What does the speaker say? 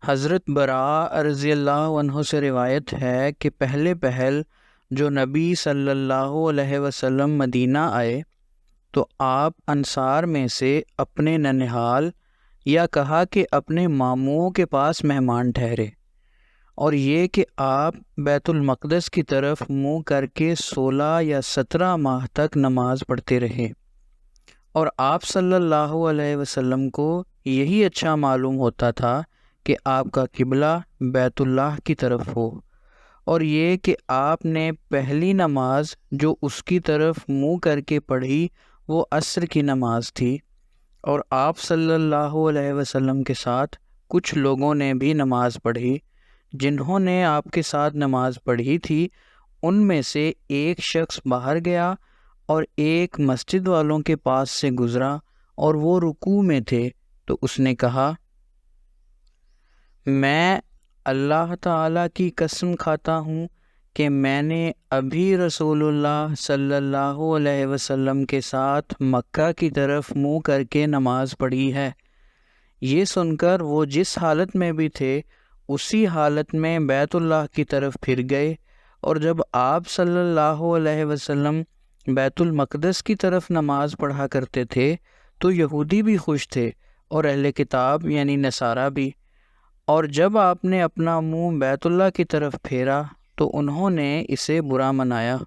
حضرت براء رضی اللہ عنہ سے روایت ہے کہ پہل جو نبی صلی اللہ علیہ وسلم مدینہ آئے تو آپ انصار میں سے اپنے ننہال یا کہا کہ اپنے ماموں کے پاس مہمان ٹھہرے، اور یہ کہ آپ بیت المقدس کی طرف منہ کر کے 16 یا 17 ماہ تک نماز پڑھتے رہے، اور آپ صلی اللہ علیہ وسلم کو یہی اچھا معلوم ہوتا تھا کہ آپ کا قبلہ بیت اللہ کی طرف ہو، اور یہ کہ آپ نے پہلی نماز جو اس کی طرف منہ کر کے پڑھی وہ عصر کی نماز تھی، اور آپ صلی اللہ علیہ وسلم کے ساتھ کچھ لوگوں نے بھی نماز پڑھی۔ جنہوں نے آپ کے ساتھ نماز پڑھی تھی ان میں سے ایک شخص باہر گیا اور ایک مسجد والوں کے پاس سے گزرا، اور وہ رکوع میں تھے، تو اس نے کہا، میں اللہ تعالیٰ کی قسم کھاتا ہوں کہ میں نے ابھی رسول اللہ صلی اللہ علیہ وسلم کے ساتھ مکہ کی طرف منہ کر کے نماز پڑھی ہے۔ یہ سن کر وہ جس حالت میں بھی تھے اسی حالت میں بیت اللہ کی طرف پھر گئے، اور جب آپ صلی اللہ علیہ وسلم بیت المقدس کی طرف نماز پڑھا کرتے تھے تو یہودی بھی خوش تھے اور اہل کتاب یعنی نصارہ بھی، اور جب آپ نے اپنا منہ بیت اللہ کی طرف پھیرا تو انہوں نے اسے برا منایا۔